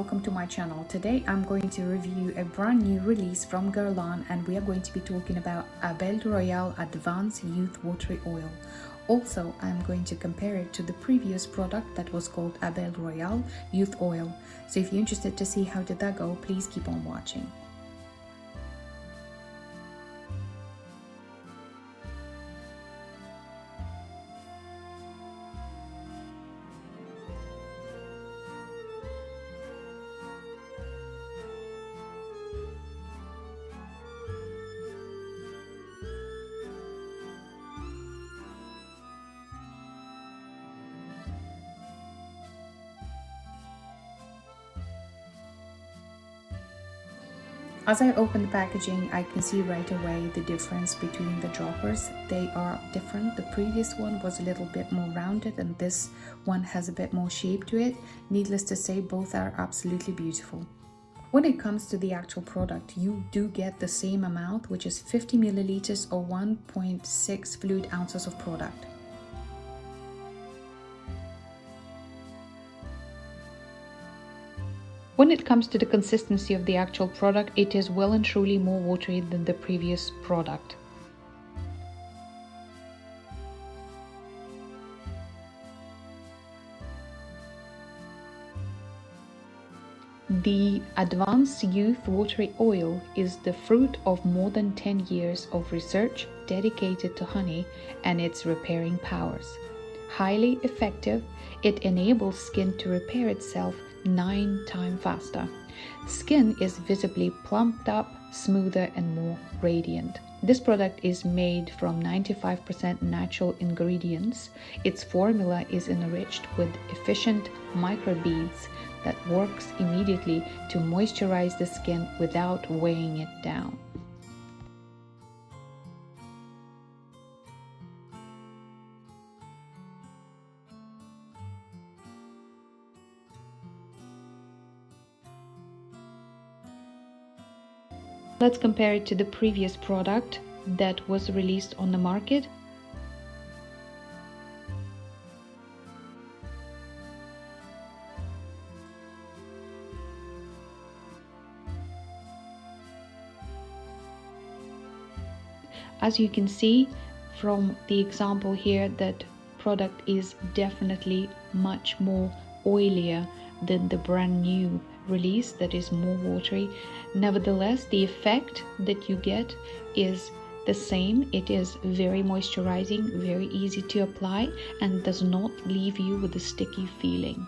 welcome to my channel. Today I'm going to review a brand new release from Guerlain, and we are going to be talking about Abeille Royale Advanced Youth Watery Oil. Also, I'm going to compare it to the previous product that was called Abeille Royale Youth Oil. So if you're interested to see how did that go, please keep on watching. As I open the packaging, I can see right away the difference between the droppers. They are different. The previous one was a little bit more rounded and this one has a bit more shape to it. Needless to say, both are absolutely beautiful. When it comes to the actual product, you do get the same amount, which is 50 milliliters or 1.6 fluid ounces of product. When it comes to the consistency of the actual product, it is well and truly more watery than the previous product. The Advanced Youth Watery Oil is the fruit of more than 10 years of research dedicated to honey and its repairing powers. Highly effective, it enables skin to repair itself 9 times faster. Skin is visibly plumped up, smoother and more radiant. This product is made from 95% natural ingredients. Its formula is enriched with efficient microbeads that works immediately to moisturize the skin without weighing it down. Let's compare it to the previous product that was released on the market. As you can see from the example here, that product is definitely much more oilier than the brand new release that is more watery. Nevertheless, the effect that you get is the same. It is very moisturizing, very easy to apply, and does not leave you with a sticky feeling.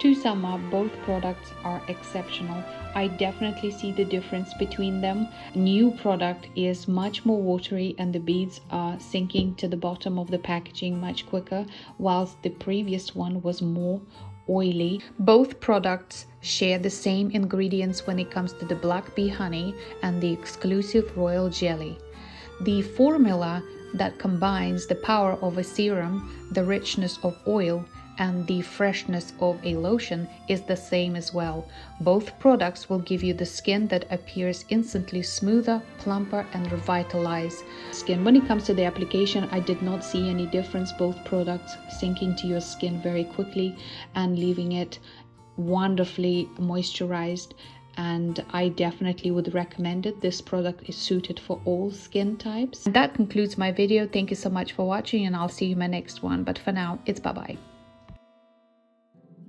To sum up, both products are exceptional. I definitely see the difference between them. New product is much more watery and the beads are sinking to the bottom of the packaging much quicker, whilst the previous one was more oily. Both products share the same ingredients when it comes to the black bee honey and the exclusive royal jelly. The formula that combines the power of a serum, the richness of oil, and the freshness of a lotion is the same as well. Both products will give you the skin that appears instantly smoother, plumper, and revitalized skin. When it comes to the application, I did not see any difference. Both products sinking to your skin very quickly and leaving it wonderfully moisturized, and I definitely would recommend it. This product is suited for all skin types. And that concludes my video. Thank you so much for watching, and I'll see you in my next one. But for now, it's bye-bye.